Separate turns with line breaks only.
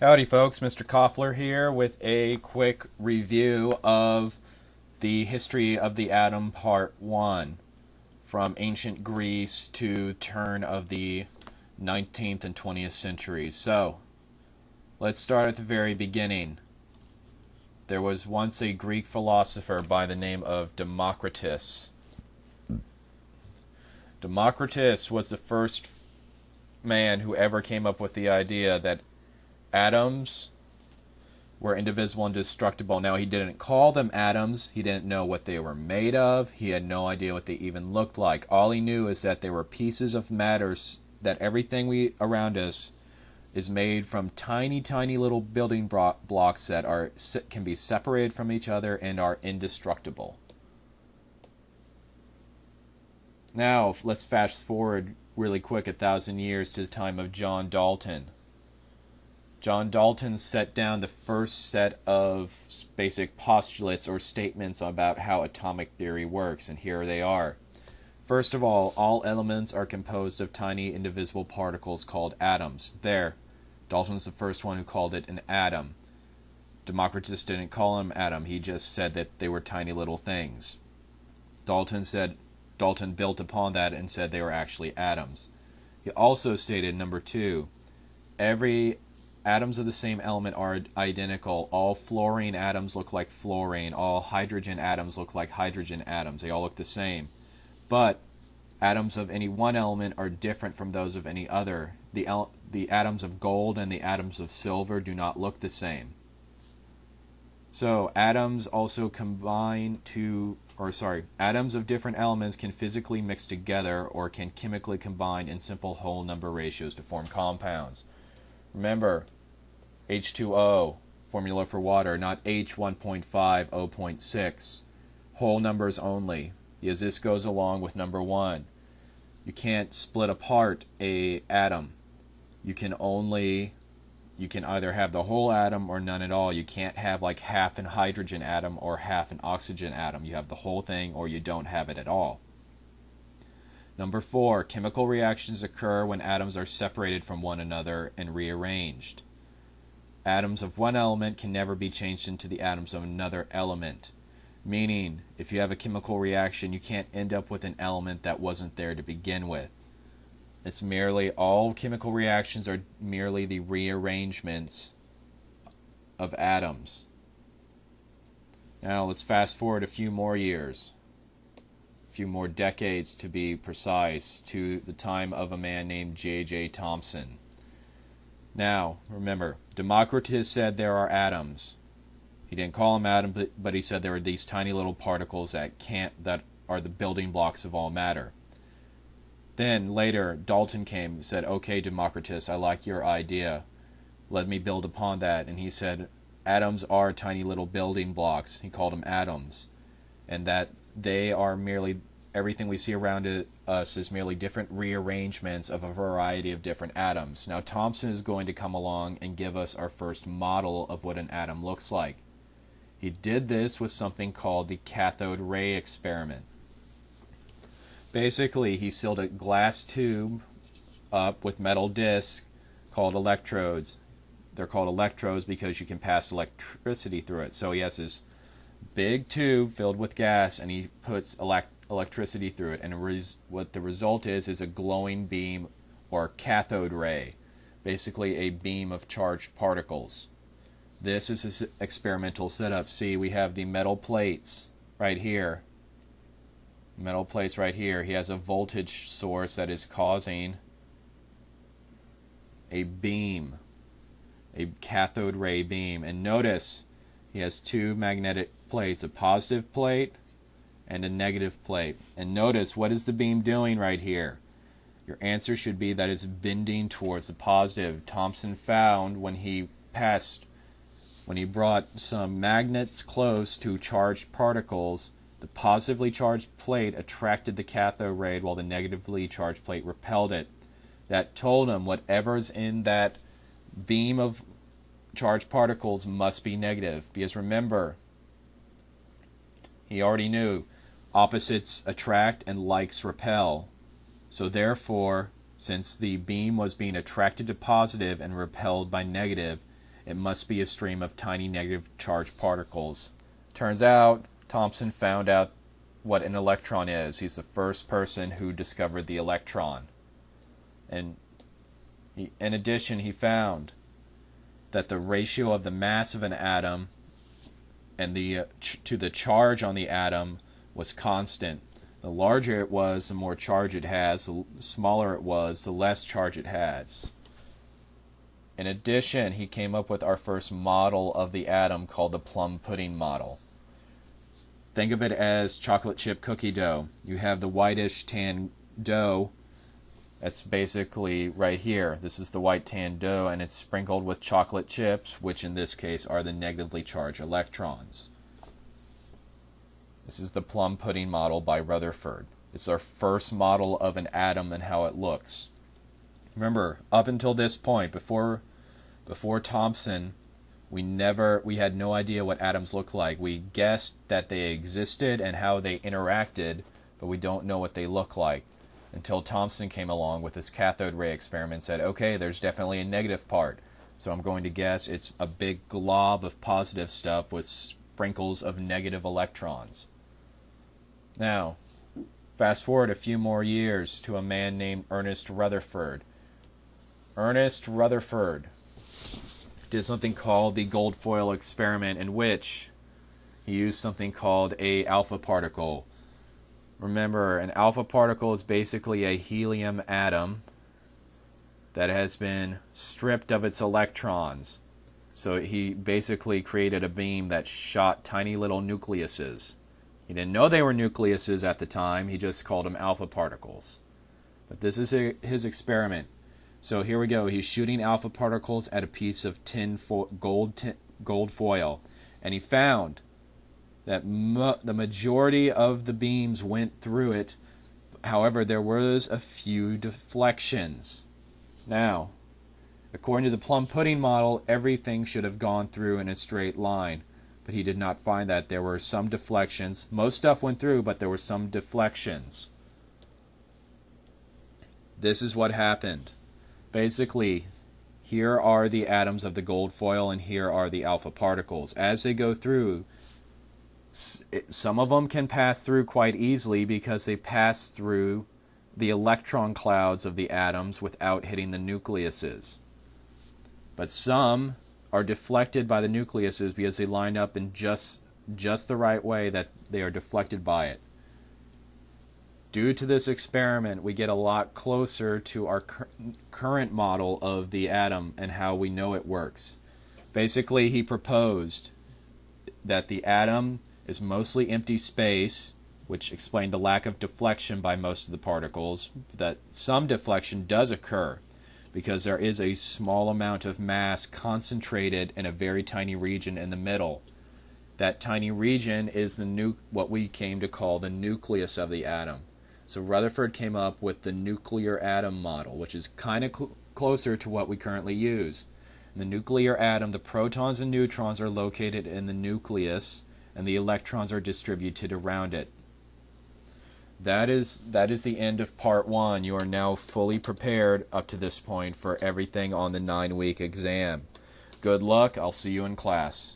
Howdy folks, Mr. Koffler here with a quick review of the history of the atom part 1 from ancient Greece to turn of the 19th and 20th centuries. So, let's start at the very beginning. There was once a Greek philosopher by the name of Democritus. Democritus was the first man who ever came up with the idea that atoms were indivisible and indestructible. Now, he didn't call them atoms. He didn't know what they were made of. He had no idea what they even looked like. All he knew is that they were pieces of matter, that everything around us is made from tiny, tiny little building blocks that can be separated from each other and are indestructible. Now, let's fast forward really quick 1,000 years to the time of John Dalton. John Dalton set down the first set of basic postulates or statements about how atomic theory works, and here they are. First of all elements are composed of tiny indivisible particles called atoms. There, Dalton's the first one who called it an atom. Democritus didn't call them atom, he just said that they were tiny little things. Dalton built upon that and said they were actually atoms. He also stated, number 2, every atoms of the same element are identical. All fluorine atoms look like fluorine. All hydrogen atoms look like hydrogen atoms. They all look the same. But atoms of any one element are different from those of any other. The atoms of gold and the atoms of silver do not look the same. So atoms also atoms of different elements can physically mix together or can chemically combine in simple whole number ratios to form compounds. Remember, H2O, formula for water, not H1.5, 0.6. Whole numbers only, because this goes along with number 1. You can't split apart a atom. You can either have the whole atom or none at all. You can't have like half an hydrogen atom or half an oxygen atom. You have the whole thing or you don't have it at all. Number 4, chemical reactions occur when atoms are separated from one another and rearranged. Atoms of one element can never be changed into the atoms of another element. Meaning, if you have a chemical reaction, you can't end up with an element that wasn't there to begin with. All chemical reactions are merely the rearrangements of atoms. Now let's fast forward a few more years. Few more decades to be precise, to the time of a man named J.J. Thomson. Now, remember, Democritus said there are atoms. He didn't call them atoms, but he said there are these tiny little particles that are the building blocks of all matter. Then later, Dalton came and said, "Okay, Democritus, I like your idea. Let me build upon that." And he said, atoms are tiny little building blocks. He called them atoms. And that they are merely, everything we see around us is merely different rearrangements of a variety of different atoms. Now Thomson is going to come along and give us our first model of what an atom looks like. He did this with something called the cathode ray experiment. Basically, he sealed a glass tube up with metal discs called electrodes. They're called electrodes because you can pass electricity through it. So he has this big tube filled with gas and he puts electricity through it, and what the result is a glowing beam or cathode ray, basically a beam of charged particles. This is his experimental setup. See, we have the metal plates right here. Metal plates right here. He has a voltage source that is causing a beam, a cathode ray beam. And notice he has two magnetic plates, a positive plate and a negative plate. And notice, what is the beam doing right here? Your answer should be that it's bending towards the positive. Thomson found when he brought some magnets close to charged particles, the positively charged plate attracted the cathode ray while the negatively charged plate repelled it. That told him whatever's in that beam of charged particles must be negative. Because remember, he already knew opposites attract and likes repel. So therefore, since the beam was being attracted to positive and repelled by negative, it must be a stream of tiny negative charged particles. Turns out, Thomson found out what an electron is. He's the first person who discovered the electron. And in addition, he found that the ratio of the mass of an atom and to the charge on the atom was constant. The larger it was, the more charge it has. The smaller it was, the less charge it has. In addition, he came up with our first model of the atom called the plum pudding model. Think of it as chocolate chip cookie dough. You have the whitish tan dough. That's basically right here. This is the white tan dough, and it's sprinkled with chocolate chips, which in this case are the negatively charged electrons. This is the plum pudding model by Rutherford. It's our first model of an atom and how it looks. Remember, up until this point, before Thomson, we had no idea what atoms look like. We guessed that they existed and how they interacted, but we don't know what they look like. Until Thomson came along with his cathode ray experiment and said, okay, there's definitely a negative part. So I'm going to guess it's a big glob of positive stuff with sprinkles of negative electrons. Now, fast forward a few more years to a man named Ernest Rutherford. Ernest Rutherford did something called the gold foil experiment, in which he used something called a alpha particle. Remember, an alpha particle is basically a helium atom that has been stripped of its electrons. So he basically created a beam that shot tiny little nucleuses. He didn't know they were nucleuses at the time, he just called them alpha particles. But this is his experiment. So here we go, he's shooting alpha particles at a piece of gold foil, and he found that the majority of the beams went through it. However, there was a few deflections. Now, according to the plum pudding model, everything should have gone through in a straight line, but he did not find that. There were some deflections. Most stuff went through, but there were some deflections. This is what happened. Basically, here are the atoms of the gold foil and here are the alpha particles. As they go through, some of them can pass through quite easily because they pass through the electron clouds of the atoms without hitting the nucleuses. But some are deflected by the nucleuses because they line up in just the right way that they are deflected by it. Due to this experiment, we get a lot closer to our current model of the atom and how we know it works. Basically, he proposed that the atom is mostly empty space, which explained the lack of deflection by most of the particles, that some deflection does occur because there is a small amount of mass concentrated in a very tiny region in the middle. That tiny region is what we came to call the nucleus of the atom. So Rutherford came up with the nuclear atom model, which is kind of closer to what we currently use. In the nuclear atom, the protons and neutrons are located in the nucleus, and the electrons are distributed around it. That is the end of part 1. You are now fully prepared up to this point for everything on the 9-week exam. Good luck. I'll see you in class.